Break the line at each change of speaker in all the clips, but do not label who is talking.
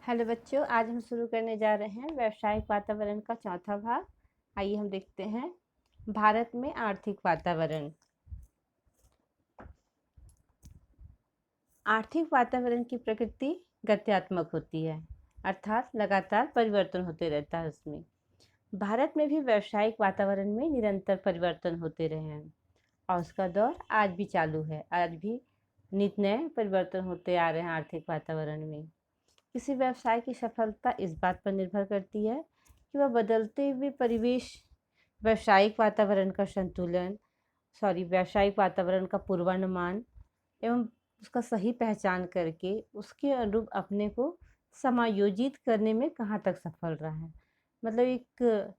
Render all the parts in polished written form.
Hello बच्चों, आज हम शुरू करने जा रहे हैं व्यावसायिक वातावरण का चौथा भाग। आइए हम देखते हैं भारत में आर्थिक वातावरण। आर्थिक वातावरण की प्रकृति गत्यात्मक होती है, अर्थात लगातार परिवर्तन होते रहता है उसमें। भारत में भी व्यावसायिक वातावरण में निरंतर परिवर्तन होते रहे हैं और उसका दौर आज भी चालू है। आज भी नित नए परिवर्तन होते आ रहे हैं आर्थिक वातावरण में। किसी व्यवसाय की सफलता इस बात पर निर्भर करती है कि वह बदलते हुए परिवेश, व्यावसायिक वातावरण का पूर्वानुमान एवं उसका सही पहचान करके उसके अनुरूप अपने को समायोजित करने में कहाँ तक सफल रहा है। मतलब एक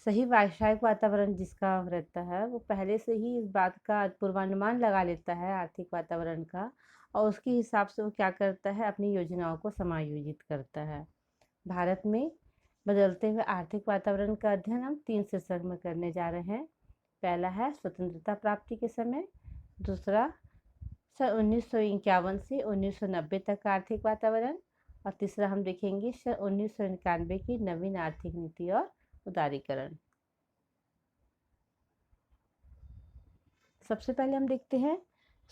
सही व्यावसायिक वातावरण जिसका रहता है वो पहले से ही इस बात का पूर्वानुमान लगा लेता है आर्थिक वातावरण का, और उसके हिसाब से वो क्या करता है, अपनी योजनाओं को समायोजित करता है। भारत में बदलते हुए आर्थिक वातावरण का अध्ययन हम 3 शीर्षक में करने जा रहे हैं। पहला है स्वतंत्रता प्राप्ति के समय, दूसरा सन 1951 से 1990 तक का आर्थिक वातावरण, और तीसरा हम देखेंगे सन 1991 की नवीन आर्थिक नीति और उदारीकरण। सबसे पहले हम देखते हैं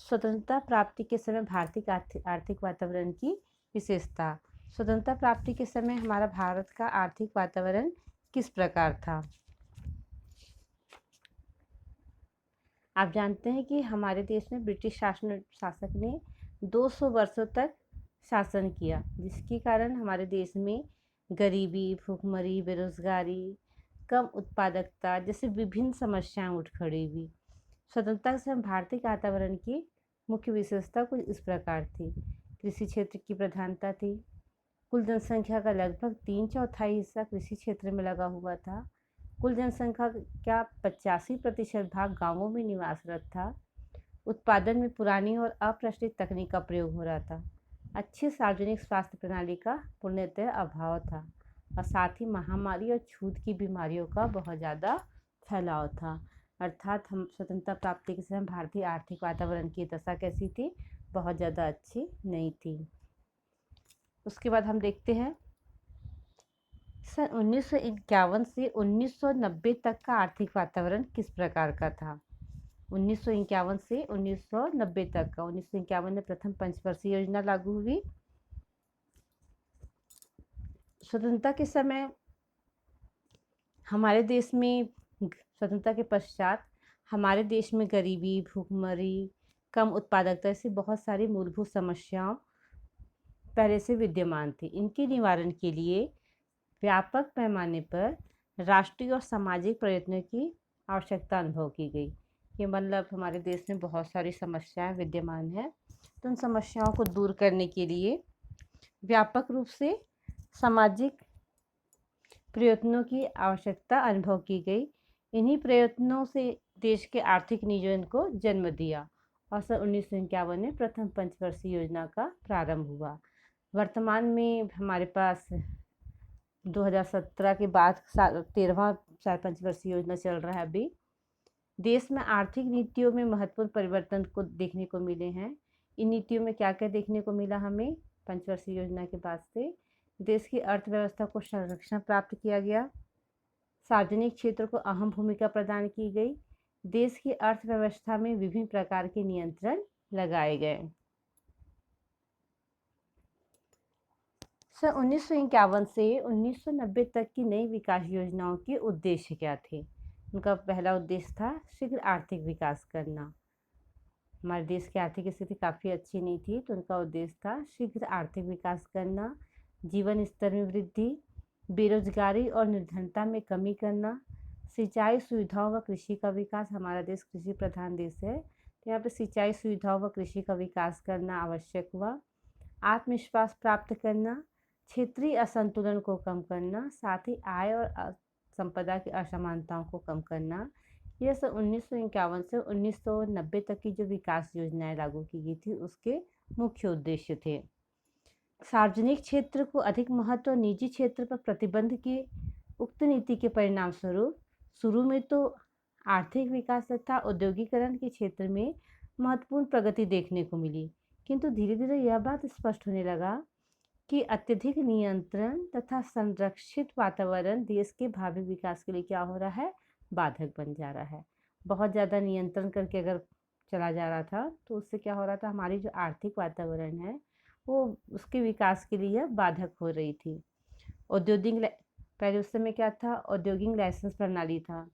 स्वतंत्रता प्राप्ति के समय भारतीय आर्थिक वातावरण की विशेषता। स्वतंत्रता प्राप्ति के समय हमारा भारत का आर्थिक वातावरण किस प्रकार था। आप जानते हैं कि हमारे देश में ब्रिटिश शासक ने 200 वर्षों तक शासन किया, जिसके कारण हमारे देश में गरीबी, भूखमरी, बेरोजगारी, कम उत्पादकता जैसे विभिन्न समस्याएं उठ खड़ी हुई। स्वतंत्रता से भारतीय वातावरण की मुख्य विशेषता कुछ इस प्रकार थी। कृषि क्षेत्र की प्रधानता थी। कुल जनसंख्या का लगभग 3/4 हिस्सा कृषि क्षेत्र में लगा हुआ था। कुल जनसंख्या का 85% भाग गांवों में निवासरत था। उत्पादन में पुरानी और अप्रचलित तकनीक का प्रयोग हो रहा था। अच्छी सार्वजनिक स्वास्थ्य प्रणाली का पूर्णतः अभाव था, और साथ ही महामारी और छूत की बीमारियों का बहुत ज़्यादा फैलाव था। अर्थात हम स्वतंत्रता प्राप्ति के समय भारतीय आर्थिक वातावरण की दशा कैसी थी, बहुत ज़्यादा अच्छी नहीं थी। उसके बाद हम देखते हैं सन 1951 से 1990 तक का आर्थिक वातावरण किस प्रकार का था। 1951 से 1990 तक का। 1951 में प्रथम पंचवर्षीय योजना लागू हुई। स्वतंत्रता के समय हमारे देश में, स्वतंत्रता के पश्चात हमारे देश में गरीबी, भूखमरी, कम उत्पादकता ऐसी बहुत सारी मूलभूत समस्याओं पहले से विद्यमान थी। इनके निवारण के लिए व्यापक पैमाने पर राष्ट्रीय और सामाजिक प्रयत्नों की आवश्यकता अनुभव की गई। ये मतलब हमारे देश में बहुत सारी समस्याएं विद्यमान हैं, तो उन समस्याओं को दूर करने के लिए व्यापक रूप से सामाजिक प्रयत्नों की आवश्यकता अनुभव की गई। इन्हीं प्रयत्नों से देश के आर्थिक नियोजन को जन्म दिया और सन 1951 में प्रथम पंचवर्षीय योजना का प्रारंभ हुआ। वर्तमान में हमारे पास 2017 के बाद 13वां पंचवर्षीय योजना चल रहा है। अभी देश में आर्थिक नीतियों में महत्वपूर्ण परिवर्तन को देखने को मिले हैं। इन नीतियों में क्या क्या देखने को मिला हमें पंचवर्षीय योजना के बाद से। देश की अर्थव्यवस्था को संरक्षण प्राप्त किया गया। सार्वजनिक क्षेत्र को अहम भूमिका प्रदान की गई। देश की अर्थव्यवस्था में विभिन्न प्रकार के नियंत्रण लगाए गए। सन 1951 से 1990 तक की नई विकास योजनाओं के उद्देश्य क्या थे। उनका पहला उद्देश्य था शीघ्र आर्थिक विकास करना। हमारे देश की आर्थिक स्थिति काफ़ी अच्छी नहीं थी, तो उनका उद्देश्य था शीघ्र आर्थिक विकास करना, जीवन स्तर में वृद्धि, बेरोजगारी और निर्धनता में कमी करना, सिंचाई सुविधाओं व कृषि का विकास। हमारा देश कृषि प्रधान देश है, तो यहाँ पे सिंचाई सुविधाओं व कृषि का विकास करना आवश्यक हुआ। आत्मविश्वास प्राप्त करना, क्षेत्रीय असंतुलन को कम करना, साथ ही आय और संपदा की असमानताओं को कम करना। यह सन 1951 से 1990 तक की जो विकास योजनाएं लागू की गई थी उसके मुख्य उद्देश्य थे। सार्वजनिक क्षेत्र को अधिक महत्व और निजी क्षेत्र पर प्रतिबंध की उक्त नीति के परिणाम स्वरूप शुरू में तो आर्थिक विकास तथा औद्योगिकरण के क्षेत्र में महत्वपूर्ण प्रगति देखने को मिली, किंतु धीरे धीरे यह बात स्पष्ट होने लगा कि अत्यधिक नियंत्रण तथा संरक्षित वातावरण देश के भावी विकास के लिए क्या हो रहा है, बाधक बन जा रहा है। बहुत ज़्यादा नियंत्रण करके अगर चला जा रहा था तो उससे क्या हो रहा था, हमारी जो आर्थिक वातावरण है वो उसके विकास के लिए बाधक हो रही थी। औद्योगिक पहले उस समय क्या था, औद्योगिक लाइसेंस प्रणाली था।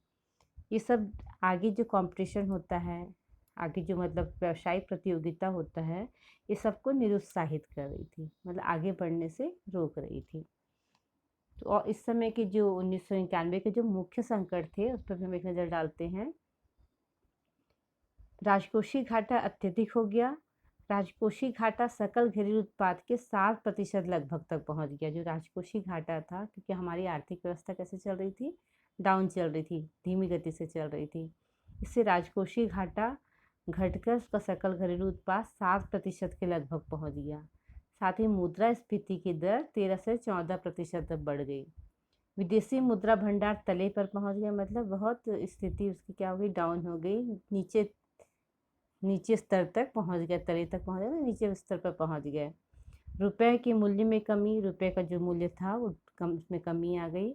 ये सब आगे जो कंपटीशन होता है, आगे जो मतलब व्यावसायिक प्रतियोगिता होता है, ये सबको निरुत्साहित कर रही थी, मतलब आगे बढ़ने से रोक रही थी। तो और इस समय के जो 1991 के जो मुख्य संकट थे उस पर भी हम एक नज़र डालते हैं। राजकोषीय घाटा अत्यधिक हो गया। राजकोषीय घाटा सकल घरेलू उत्पाद के 7% लगभग तक पहुंच गया। जो राजकोषीय घाटा था, क्योंकि हमारी आर्थिक व्यवस्था कैसे चल रही थी, डाउन चल रही थी, धीमी गति से चल रही थी। इससे राजकोषीय घाटा घटकर उसका सकल घरेलू उत्पाद 7% के लगभग पहुंच गया। साथ ही मुद्रास्फीति की दर 13 से 14% तक बढ़ गई। विदेशी मुद्रा भंडार तले पर पहुंच गया, मतलब बहुत स्थिति उसकी क्या हो गई, डाउन हो गई, नीचे स्तर तक पहुंच गया, तले तक पहुंच गया, नीचे स्तर पर पहुंच गए। रुपए के मूल्य में कमी, रुपए का जो मूल्य था वो उसमें कमी आ गई।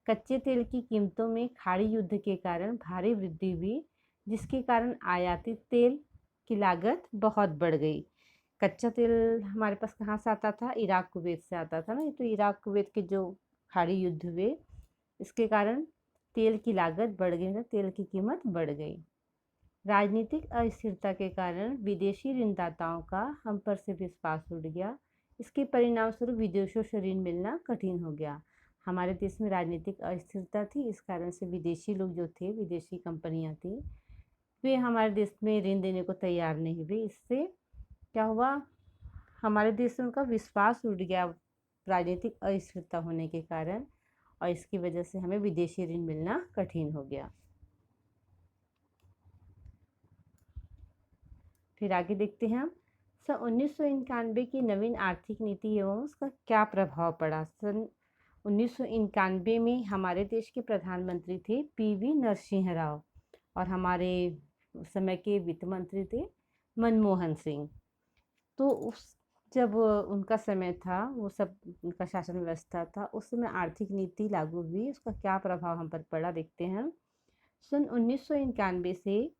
कच्चे तेल की कीमतों में खाड़ी युद्ध के कारण भारी वृद्धि हुई, जिसके कारण आयातित तेल की लागत बहुत बढ़ गई। कच्चा तेल हमारे पास कहाँ से आता था, इराक कुवैत से आता था ना। तो इराक कुवैत के जो खाड़ी युद्ध हुए, इसके कारण तेल की लागत बढ़ गई, ना तेल की कीमत बढ़ गई। राजनीतिक अस्थिरता के कारण विदेशी ऋणदाताओं का हम पर से विश्वास उठ गया। इसके परिणाम स्वरूप विदेशों से ऋण मिलना कठिन हो गया। हमारे देश में राजनीतिक अस्थिरता थी, इस कारण से विदेशी लोग जो थे, विदेशी कंपनियां थी, वे हमारे देश में ऋण देने को तैयार नहीं हुए। इससे क्या हुआ, हमारे देश में उनका विश्वास उठ गया राजनीतिक अस्थिरता होने के कारण, और इसकी वजह से हमें विदेशी ऋण मिलना कठिन हो गया। फिर आगे देखते हैं हम, सन 1991 की नवीन आर्थिक नीति एवं उसका क्या प्रभाव पड़ा। सन 1991 में हमारे देश के प्रधानमंत्री थे PV नरसिंह राव, और हमारे उस समय के वित्त मंत्री थे मनमोहन सिंह। तो उस जब उनका समय था, वो सब उनका शासन व्यवस्था था, उस समय आर्थिक नीति लागू हुई, उसका क्या प्रभाव हम पर पड़ा देखते हैं। सन 1991 से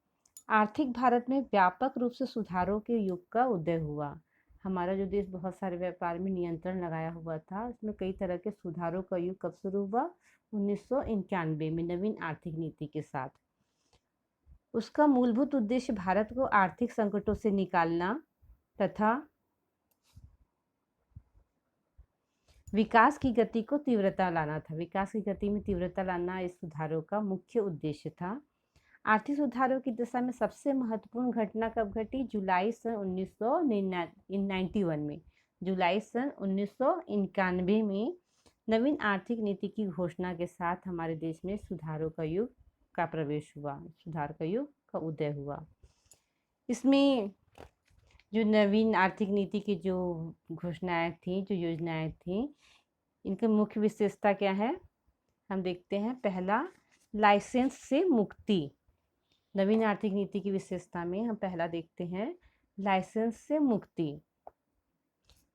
आर्थिक भारत में व्यापक रूप से सुधारों के युग का उदय हुआ। हमारा जो देश बहुत सारे व्यापार में नियंत्रण लगाया हुआ था, उसमें कई तरह के सुधारों का युग कब शुरू हुआ, 1991 में नवीन आर्थिक नीति के साथ। उसका मूलभूत उद्देश्य भारत को आर्थिक संकटों से निकालना तथा विकास की गति को तीव्रता लाना था। विकास की गति में तीव्रता लाना इस सुधारों का मुख्य उद्देश्य था। आर्थिक सुधारों की दिशा में सबसे महत्वपूर्ण घटना कब घटी, जुलाई सन 1991 में। जुलाई सन 1991 में नवीन आर्थिक नीति की घोषणा के साथ हमारे देश में सुधारों का युग का प्रवेश हुआ, सुधार का युग का उदय हुआ। इसमें जो नवीन आर्थिक नीति की जो घोषणाएं थी, जो योजनाएं थी, इनकी मुख्य विशेषता क्या है, हम देखते हैं। पहला, लाइसेंस से मुक्ति। नवीन आर्थिक नीति की विशेषता में हम पहला देखते हैं, लाइसेंस से मुक्ति।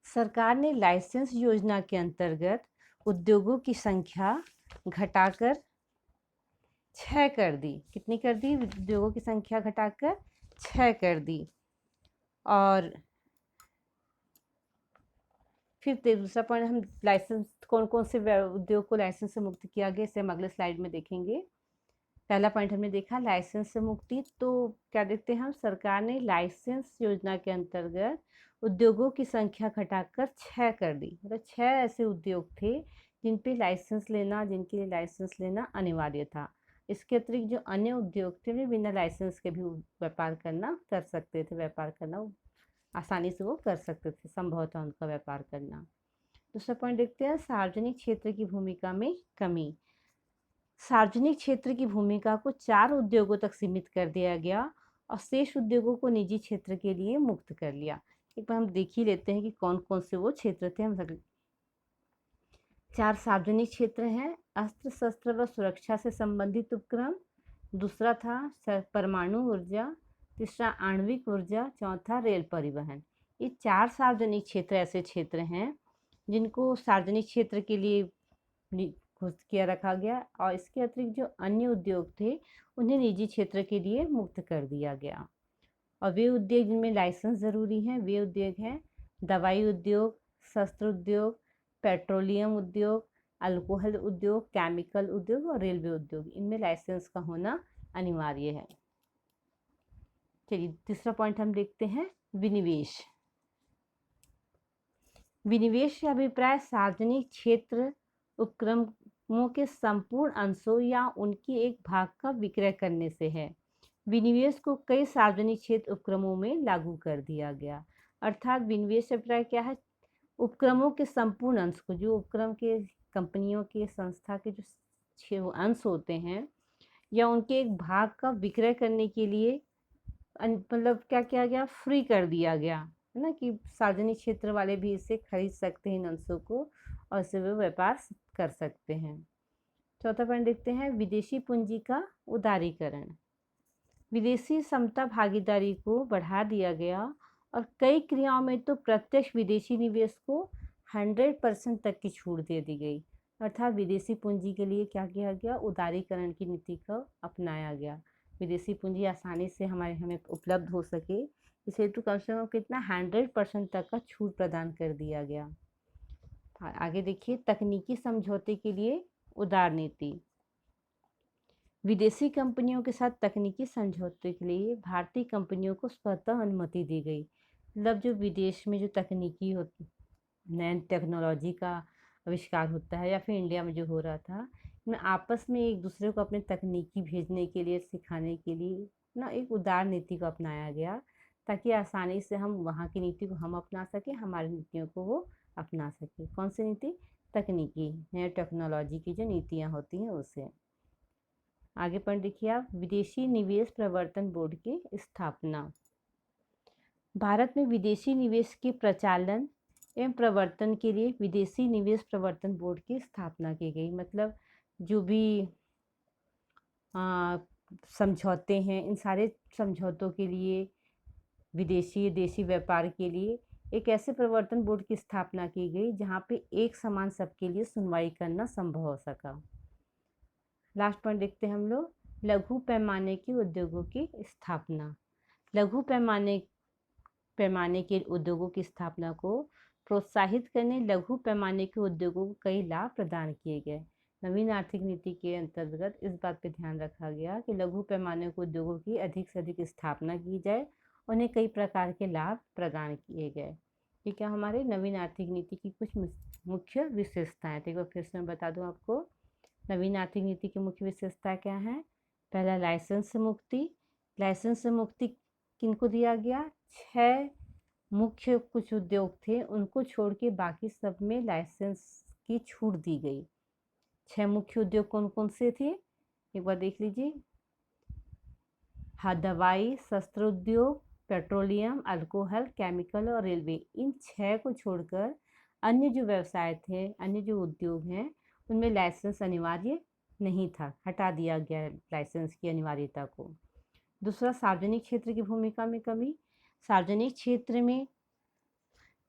सरकार ने लाइसेंस योजना के अंतर्गत उद्योगों की संख्या घटाकर 6 कर दी। कितनी कर दी, उद्योगों की संख्या घटाकर 6 कर दी। और फिर दूसरा पॉइंट, हम लाइसेंस कौन कौन से उद्योग को लाइसेंस से मुक्त किया गया, इसे हम अगले स्लाइड में देखेंगे। पहला पॉइंट हमने देखा लाइसेंस से मुक्ति, तो क्या देखते हैं हम, सरकार ने लाइसेंस योजना के अंतर्गत उद्योगों की संख्या घटाकर 6 कर दी। मतलब 6 ऐसे उद्योग थे जिनके लिए लाइसेंस लेना अनिवार्य था। इसके अतिरिक्त जो अन्य उद्योग थे वे बिना लाइसेंस के भी व्यापार कर सकते थे, व्यापार करना आसानी से वो कर सकते थे, संभव था उनका व्यापार करना। दूसरा पॉइंट देखते हैं, सार्वजनिक क्षेत्र की भूमिका में कमी। सार्वजनिक क्षेत्र की भूमिका को 4 उद्योगों तक सीमित कर दिया गया और शेष उद्योगों को निजी क्षेत्र के लिए मुक्त कर लिया। एक बार हम देख ही लेते हैं कि कौन कौन से वो क्षेत्र थे। हम 4 सार्वजनिक क्षेत्र हैं, अस्त्र शस्त्र व सुरक्षा से संबंधित उपक्रम, दूसरा था परमाणु ऊर्जा, तीसरा आणविक ऊर्जा, चौथा रेल परिवहन। ये 4 सार्वजनिक क्षेत्र ऐसे क्षेत्र हैं जिनको सार्वजनिक क्षेत्र के लिए घोषित किया रखा गया, और इसके अतिरिक्त जो अन्य उद्योग थे उन्हें निजी क्षेत्र के लिए मुक्त कर दिया गया। और वे उद्योग जिनमें लाइसेंस ज़रूरी हैं वे उद्योग हैं दवाई उद्योग, शस्त्र उद्योग, पेट्रोलियम उद्योग, अल्कोहल उद्योग, केमिकल उद्योग और रेलवे उद्योग। इनमें लाइसेंस का होना अनिवार्य है। चलिए तीसरा पॉइंट हम देखते हैं, विनिवेश। विनिवेश का अभिप्राय सार्वजनिक क्षेत्र उपक्रमों के संपूर्ण अंशों या उनके एक भाग का विक्रय करने से है। विनिवेश को कई सार्वजनिक क्षेत्र उपक्रमों में लागू कर दिया गया। अर्थात विनिवेश का अभिप्राय क्या है, उपक्रमों के संपूर्ण अंश को, जो उपक्रम के कंपनियों के संस्था के जो अंश होते हैं या उनके एक भाग का विक्रय करने के लिए मतलब क्या किया गया, फ्री कर दिया गया है ना, कि सार्वजनिक क्षेत्र वाले भी इसे खरीद सकते हैं इन अंशों को और इससे वे व्यापार कर सकते हैं। चौथा पॉइंट देखते हैं, विदेशी पूंजी का उदारीकरण। विदेशी समता भागीदारी को बढ़ा दिया गया और कई क्रियाओं में तो प्रत्यक्ष विदेशी निवेश को 100% तक की छूट दे दी गई। अर्थात विदेशी पूंजी के लिए क्या किया गया, उदारीकरण की नीति को अपनाया गया। विदेशी पूंजी आसानी से हमें उपलब्ध हो सके, इस हेतु कम से कम कितना 100% तक का छूट प्रदान कर दिया गया। आगे देखिए, तकनीकी समझौते के लिए उदार नीति। विदेशी कंपनियों के साथ तकनीकी समझौते के लिए भारतीय कंपनियों को स्वतः अनुमति दी गई। मतलब जो विदेश में जो तकनीकी नए टेक्नोलॉजी का आविष्कार होता है या फिर इंडिया में जो हो रहा था, में आपस में एक दूसरे को अपने तकनीकी भेजने के लिए, सिखाने के लिए ना एक उदार नीति को अपनाया गया, ताकि आसानी से हम वहाँ की नीति को हम अपना सकें, हमारी नीतियों को वो अपना सके। कौन सी नीति, तकनीकी नए टेक्नोलॉजी की जो नीतियाँ होती हैं उसे। आगे पॉइंट देखिए आप, विदेशी निवेश प्रवर्तन बोर्ड की स्थापना। भारत में विदेशी निवेश के प्रचालन एवं प्रवर्तन के लिए विदेशी निवेश प्रवर्तन बोर्ड की स्थापना की गई। मतलब जो भी समझौते हैं, इन सारे समझौतों के लिए विदेशी देशी व्यापार के लिए एक ऐसे प्रवर्तन बोर्ड की स्थापना की गई जहाँ पे एक समान सबके लिए सुनवाई करना संभव हो सका। लास्ट पॉइंट देखते हैं हम लोग, लघु पैमाने के उद्योगों की स्थापना। लघु पैमाने के उद्योगों की स्थापना को प्रोत्साहित करने लघु पैमाने के उद्योगों को कई लाभ प्रदान किए गए। नवीन आर्थिक नीति के अंतर्गत इस बात पर ध्यान रखा गया कि लघु पैमाने के उद्योगों की अधिक से अधिक स्थापना की जाए, उन्हें कई प्रकार के लाभ प्रदान किए गए। ये क्या हमारे नवीन आर्थिक नीति की कुछ मुख्य विशेषताएं थे। एक बार फिर से मैं बता दूं आपको, नवीन आर्थिक नीति की मुख्य विशेषता क्या है। पहला, लाइसेंस से मुक्ति। लाइसेंस से मुक्ति किनको दिया गया, 6 मुख्य कुछ उद्योग थे, उनको छोड़ के बाकी सब में लाइसेंस की छूट दी गई। 6 मुख्य उद्योग कौन कौन से थे, एक बार देख लीजिए। दवाई, शस्त्र उद्योग, पेट्रोलियम, अल्कोहल, केमिकल और रेलवे। इन 6 को छोड़कर अन्य जो व्यवसाय थे, अन्य जो उद्योग हैं, उनमें लाइसेंस अनिवार्य नहीं था, हटा दिया गया लाइसेंस की अनिवार्यता को। दूसरा, सार्वजनिक क्षेत्र की भूमिका में कमी। सार्वजनिक क्षेत्र में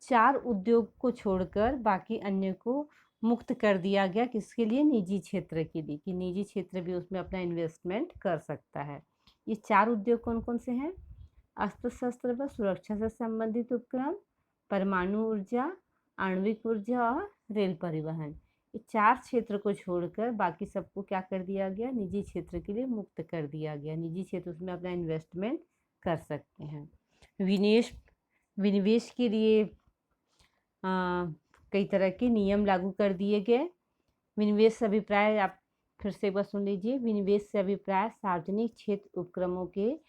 4 उद्योग को छोड़कर बाकी अन्य को मुक्त कर दिया गया। किसके लिए, निजी क्षेत्र के लिए, कि निजी क्षेत्र भी उसमें अपना इन्वेस्टमेंट कर सकता है। ये 4 उद्योग कौन कौन से हैं, अस्त्र शस्त्र व सुरक्षा से संबंधित उपक्रम, परमाणु ऊर्जा, आणविक ऊर्जा और रेल परिवहन। ये 4 क्षेत्र को छोड़कर बाकी सबको क्या कर दिया गया, निजी क्षेत्र के लिए मुक्त कर दिया गया। निजी क्षेत्र उसमें अपना इन्वेस्टमेंट कर सकते हैं। विनिवेश के लिए कई तरह के नियम लागू कर दिए गए। विनिवेश से अभिप्राय, आप फिर से एक बार सुन लीजिए, विनिवेश से अभिप्राय सार्वजनिक क्षेत्र उपक्रमों के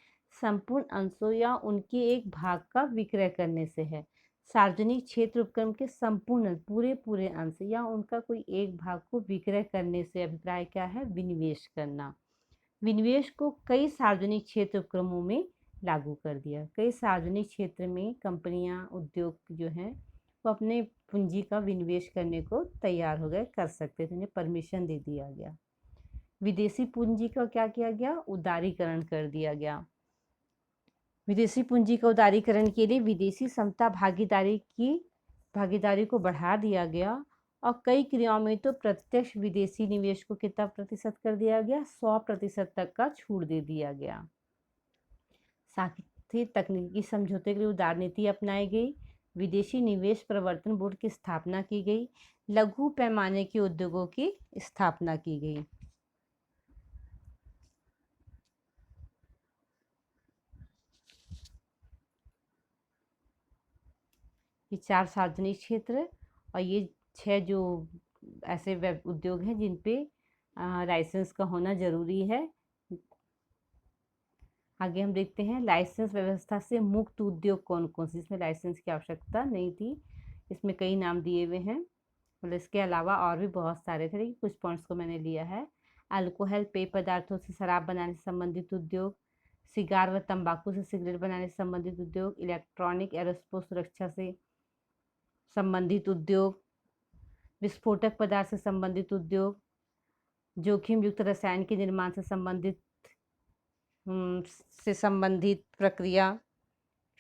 संपूर्ण अंशों या उनके एक भाग का विक्रय करने से है। सार्वजनिक क्षेत्र उपक्रम के संपूर्ण पूरे अंश या उनका कोई एक भाग को विक्रय करने से अभिप्राय क्या है, विनिवेश करना। विनिवेश को कई सार्वजनिक क्षेत्र उपक्रमों में लागू कर दिया। कई सार्वजनिक क्षेत्र में कंपनियां, उद्योग जो हैं वो अपने पूंजी का विनिवेश करने को तैयार हो गए, कर सकते थे, उन्हें परमिशन दे दिया गया। विदेशी पूंजी का क्या किया गया, उदारीकरण कर दिया गया। विदेशी पूंजी का उदारीकरण के लिए विदेशी समता भागीदारी की भागीदारी को बढ़ा दिया गया और कई क्रियाओं में तो प्रत्यक्ष विदेशी निवेश को कितना प्रतिशत कर दिया गया, 100% तक का छूट दे दिया गया। साथ ही तकनीकी समझौते के लिए उदार नीति अपनाई गई, विदेशी निवेश प्रवर्तन बोर्ड की स्थापना की गई, लघु पैमाने के उद्योगों की स्थापना की गई। ये 4 सार्वजनिक क्षेत्र और ये 6 जो ऐसे उद्योग हैं जिन पे लाइसेंस का होना ज़रूरी है। आगे हम देखते हैं लाइसेंस व्यवस्था से मुक्त उद्योग कौन कौन से, इसमें लाइसेंस की आवश्यकता नहीं थी। इसमें कई नाम दिए हुए हैं, मतलब इसके अलावा और भी बहुत सारे थे, लेकिन कुछ पॉइंट्स को मैंने लिया है। अल्कोहल पेय पदार्थों से शराब बनाने से संबंधित उद्योग, सिगार व तंबाकू से सिगरेट बनाने से संबंधित उद्योग, इलेक्ट्रॉनिक एरोस्पेस सुरक्षा से संबंधित उद्योग, विस्फोटक पदार्थ से संबंधित उद्योग, जोखिम युक्त रसायन के निर्माण से संबंधित प्रक्रिया,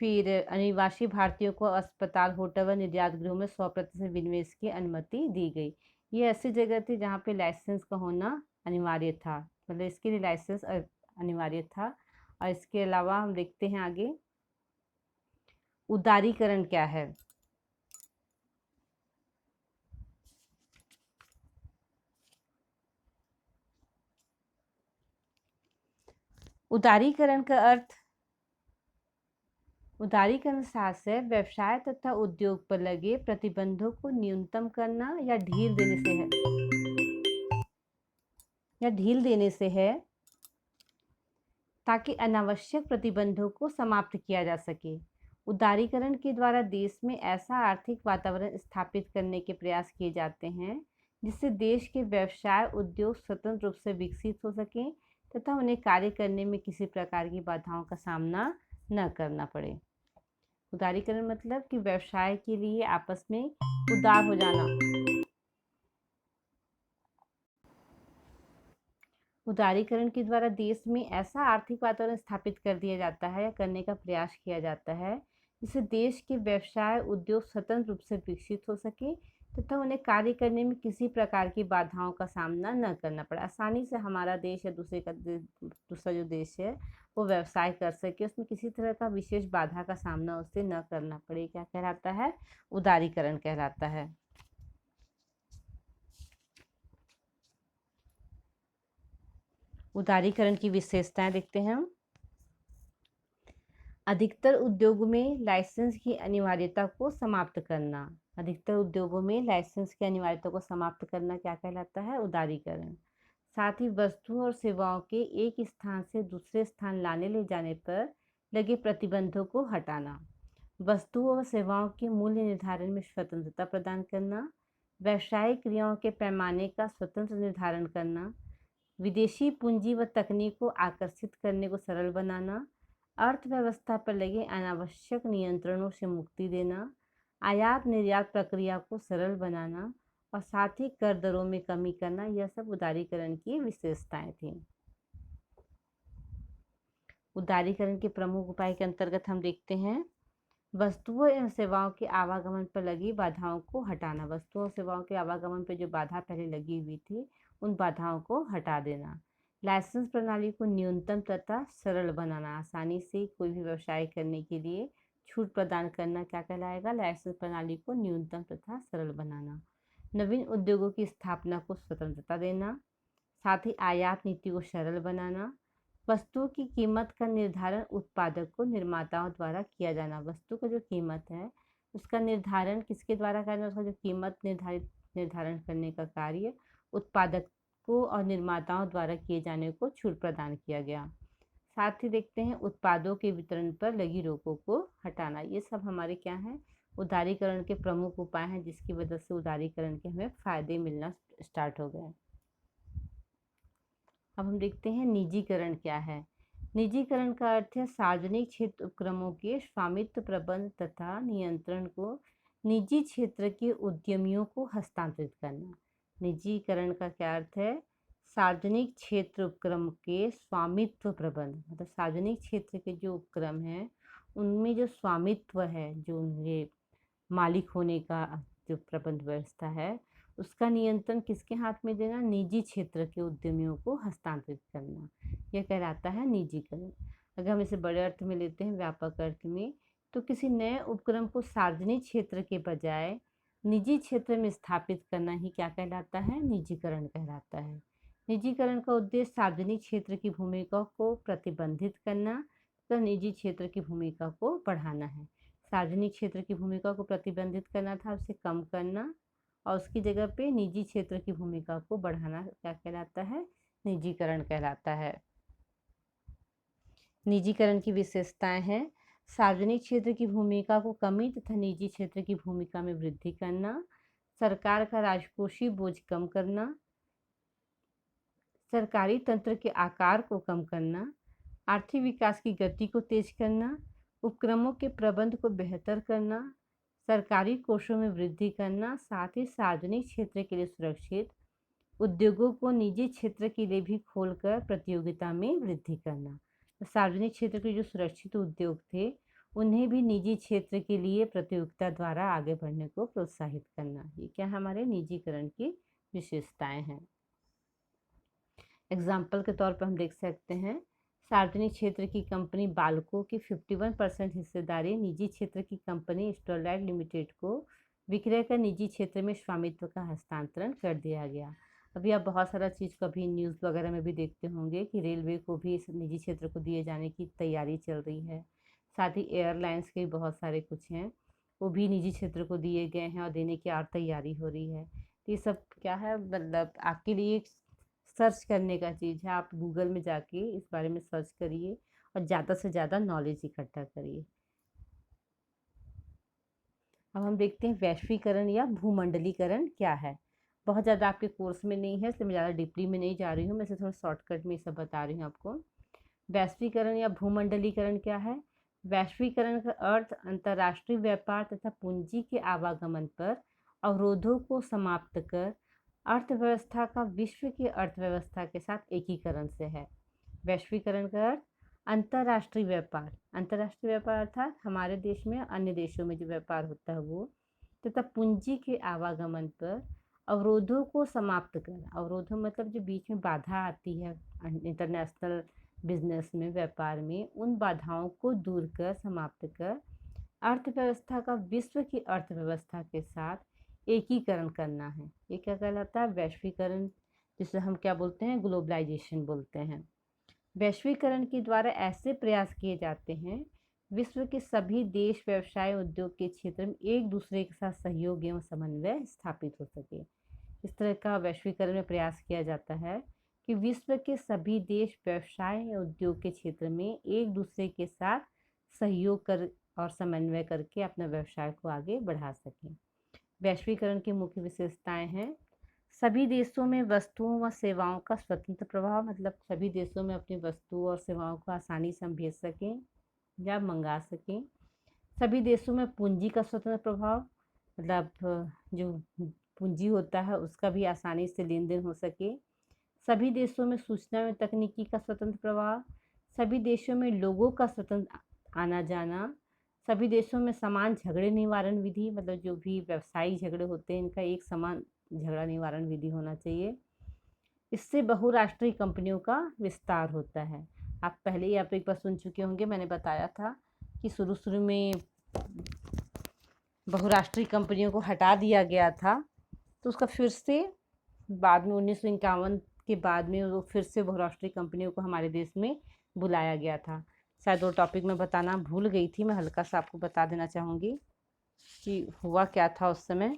फिर अनिवासी भारतीयों को अस्पताल, होटल व निर्यात गृहों में 100% विनिवेश की अनुमति दी गई। ये ऐसी जगह थी जहाँ पे लाइसेंस का होना अनिवार्य था, मतलब इसके लिए लाइसेंस अनिवार्य था। और इसके अलावा हम देखते हैं आगे उदारीकरण क्या है। उदारीकरण का अर्थ, उदारीकरण शासन व्यवसाय तथा उद्योग पर लगे प्रतिबंधों को न्यूनतम करना या ढील देने से है ताकि अनावश्यक प्रतिबंधों को समाप्त किया जा सके। उदारीकरण के द्वारा देश में ऐसा आर्थिक वातावरण स्थापित करने के प्रयास किए जाते हैं जिससे देश के व्यवसाय उद्योग स्वतंत्र रूप से विकसित हो सकें तथा उन्हें कार्य करने में किसी प्रकार की बाधाओं का सामना न करना पड़े। उदारीकरण मतलब कि व्यवसाय के लिए आपस में उदार हो जाना। उदारीकरण के द्वारा देश में ऐसा आर्थिक वातावरण स्थापित कर दिया जाता है या करने का प्रयास किया जाता है जिससे देश के व्यवसाय उद्योग स्वतंत्र रूप से विकसित हो सके तथा उन्हें कार्य करने में किसी प्रकार की बाधाओं का सामना न करना पड़े। आसानी से हमारा देश या दूसरा जो देश है वो व्यवसाय कर सके, उसमें किसी तरह का विशेष बाधा का सामना उससे न करना पड़े। क्या कहलाता है? उदारीकरण कहलाता है। उदारीकरण की विशेषताएं देखते हैं हम। अधिकतर उद्योगों में लाइसेंस की अनिवार्यता को समाप्त करना। अधिकतर उद्योगों में लाइसेंस की अनिवार्यता को समाप्त करना क्या कहलाता है? उदारीकरण। साथ ही वस्तुओं और सेवाओं के एक स्थान से दूसरे स्थान लाने ले जाने पर लगे प्रतिबंधों को हटाना। वस्तुओं और सेवाओं के मूल्य निर्धारण में स्वतंत्रता प्रदान करना। व्यावसायिक क्रियाओं के पैमाने का स्वतंत्र निर्धारण करना। विदेशी पूंजी व तकनीक को आकर्षित करने को सरल बनाना। अर्थव्यवस्था पर लगे अनावश्यक नियंत्रणों से मुक्ति देना। आयात निर्यात प्रक्रिया को सरल बनाना और साथ ही कर दरों में कमी करना, यह सब उदारीकरण की विशेषताएं थी। उदारीकरण के प्रमुख उपाय के अंतर्गत हम देखते हैं वस्तुओं एवं सेवाओं के आवागमन पर लगी बाधाओं को हटाना। वस्तुओं और सेवाओं के आवागमन पर जो बाधा पहले लगी हुई थी उन बाधाओं को हटा देना। लाइसेंस प्रणाली को न्यूनतम तथा सरल बनाना। आसानी से कोई भी व्यवसाय करने के लिए छूट प्रदान करना क्या कहलाएगा? लाइसेंस प्रणाली को न्यूनतम तथा सरल बनाना। नवीन उद्योगों की स्थापना को स्वतंत्रता देना। साथ ही आयात नीति को सरल बनाना। वस्तुओं की कीमत का निर्धारण उत्पादक को निर्माताओं द्वारा किया जाना। वस्तु का जो कीमत है उसका निर्धारण किसके द्वारा करना? उसका जो कीमत निर्धारण करने का कार्य उत्पादक को और निर्माताओं द्वारा किए जाने को छूट प्रदान किया गया। साथ ही देखते हैं उत्पादों के वितरण पर लगी रोकों को हटाना। ये सब हमारे क्या हैं? उदारीकरण के प्रमुख उपाय हैं जिसकी वजह से उदारीकरण के हमें फायदे मिलना स्टार्ट हो गए। अब हम देखते हैं निजीकरण क्या है। निजीकरण का अर्थ है सार्वजनिक क्षेत्र उपक्रमों के स्वामित्व, प्रबंध तथा नियंत्रण को निजी क्षेत्र के उद्यमियों को हस्तांतरित करना। निजीकरण का क्या अर्थ है? सार्वजनिक क्षेत्र उपक्रम के स्वामित्व, प्रबंध, मतलब सार्वजनिक क्षेत्र के जो उपक्रम हैं उनमें जो स्वामित्व है, जो उनके मालिक होने का जो प्रबंध व्यवस्था है, उसका नियंत्रण किसके हाथ में देना? निजी क्षेत्र के उद्यमियों को हस्तांतरित करना, यह कहलाता है निजीकरण। अगर हम इसे बड़े अर्थ में लेते हैं, व्यापक अर्थ में, तो किसी नए उपक्रम को सार्वजनिक क्षेत्र के बजाय निजी क्षेत्र में स्थापित करना ही क्या कहलाता है? निजीकरण कहलाता है। निजीकरण का उद्देश्य सार्वजनिक क्षेत्र की भूमिका को प्रतिबंधित करना तथा निजी क्षेत्र की भूमिका को बढ़ाना है। सार्वजनिक क्षेत्र की भूमिका को प्रतिबंधित करना था, उसे कम करना, और उसकी जगह पे निजी क्षेत्र की भूमिका को बढ़ाना क्या कहलाता है? निजीकरण कहलाता है। निजीकरण की विशेषताएं हैं: सार्वजनिक क्षेत्र की भूमिका को कमी तथा निजी क्षेत्र की भूमिका में वृद्धि करना, सरकार का राजकोषीय बोझ कम करना, सरकारी तंत्र के आकार को कम करना, आर्थिक विकास की गति को तेज करना, उपक्रमों के प्रबंध को बेहतर करना, सरकारी कोषों में वृद्धि करना, साथ ही सार्वजनिक क्षेत्र के लिए सुरक्षित उद्योगों को निजी क्षेत्र के लिए भी खोलकर प्रतियोगिता में वृद्धि करना। तो सार्वजनिक क्षेत्र के जो सुरक्षित उद्योग थे, उन्हें भी निजी क्षेत्र के लिए प्रतियोगिता द्वारा आगे बढ़ने को प्रोत्साहित करना। ये क्या हमारे निजीकरण की विशेषताएं हैं। एग्जाम्पल के तौर पर हम देख सकते हैं, सार्वजनिक क्षेत्र की कंपनी बाल्को की 51% हिस्सेदारी निजी क्षेत्र की कंपनी स्टरलाइट लिमिटेड को विक्रय कर निजी क्षेत्र में स्वामित्व का हस्तांतरण कर दिया गया। अभी आप बहुत सारा चीज़ कभी न्यूज़ वगैरह में भी देखते होंगे कि रेलवे को भी इस निजी क्षेत्र को दिए जाने की तैयारी चल रही है। साथ ही एयरलाइंस के बहुत सारे कुछ हैं, वो भी निजी क्षेत्र को दिए गए हैं और देने की और तैयारी हो रही है। तो ये सब क्या है, मतलब आपके लिए सर्च करने का चीज़ है। आप गूगल में जाके इस बारे में सर्च करिए और ज़्यादा से ज़्यादा नॉलेज इकट्ठा करिए। अब हम देखते हैं वैश्वीकरण या भूमंडलीकरण क्या है। बहुत ज़्यादा आपके कोर्स में नहीं है, इसलिए मैं ज़्यादा डीपली में नहीं जा रही हूँ, मैं इसे थोड़ा शॉर्टकट में सब बता रही हूँ आपको। वैश्वीकरण या भूमंडलीकरण क्या है? वैश्वीकरण का अर्थ अंतर्राष्ट्रीय व्यापार तथा पूंजी के आवागमन पर अवरोधों को समाप्त कर अर्थव्यवस्था का विश्व की अर्थव्यवस्था के साथ एकीकरण से है। वैश्वीकरण का अर्थ अंतर्राष्ट्रीय व्यापार, अंतर्राष्ट्रीय व्यापार अर्थात हमारे देश में अन्य देशों में जो व्यापार होता है वो, तथा पूंजी के आवागमन पर अवरोधों को समाप्त कर, अवरोधों मतलब जो बीच में बाधा आती है इंटरनेशनल बिजनेस में, व्यापार में, उन बाधाओं को दूर कर, समाप्त कर अर्थव्यवस्था का विश्व की अर्थव्यवस्था के साथ एकीकरण करना है। ये क्या कहलाता है? वैश्वीकरण, जिसे हम क्या बोलते हैं? ग्लोबलाइजेशन बोलते हैं। वैश्वीकरण के द्वारा ऐसे प्रयास किए जाते हैं विश्व के सभी देश व्यवसाय उद्योग के क्षेत्र में एक दूसरे के साथ सहयोग एवं समन्वय स्थापित हो सके। इस तरह का वैश्वीकरण में प्रयास किया जाता है कि विश्व के सभी देश व्यवसाय या उद्योग के क्षेत्र में एक दूसरे के साथ सहयोग कर और समन्वय करके अपने व्यवसाय को आगे बढ़ा सकें। वैश्वीकरण की मुख्य विशेषताएं हैं: सभी देशों में वस्तुओं व सेवाओं का स्वतंत्र प्रवाह, मतलब सभी देशों में अपनी वस्तुओं और सेवाओं को आसानी से हम भेज सकें या मंगा सकें। सभी देशों में पूंजी का स्वतंत्र प्रभाव, मतलब जो पूंजी होता है उसका भी आसानी से लेन देन हो सके। सभी देशों में सूचना एवं तकनीकी का स्वतंत्र प्रवाह, सभी देशों में लोगों का स्वतंत्र आना जाना, सभी देशों में समान झगड़े निवारण विधि, मतलब जो भी व्यवसायिक झगड़े होते हैं इनका एक समान झगड़ा निवारण विधि होना चाहिए। इससे बहुराष्ट्रीय कंपनियों का विस्तार होता है। आप पहले ही आप एक बार सुन चुके होंगे, मैंने बताया था कि शुरू में बहुराष्ट्रीय कंपनियों को हटा दिया गया था, तो उसका फिर से बाद में 1951 के बाद में वो फिर से बहुराष्ट्रीय कंपनियों को हमारे देश में बुलाया गया था। शायद वो टॉपिक मैं बताना भूल गई थी, मैं हल्का सा आपको बता देना चाहूँगी कि हुआ क्या था उस समय।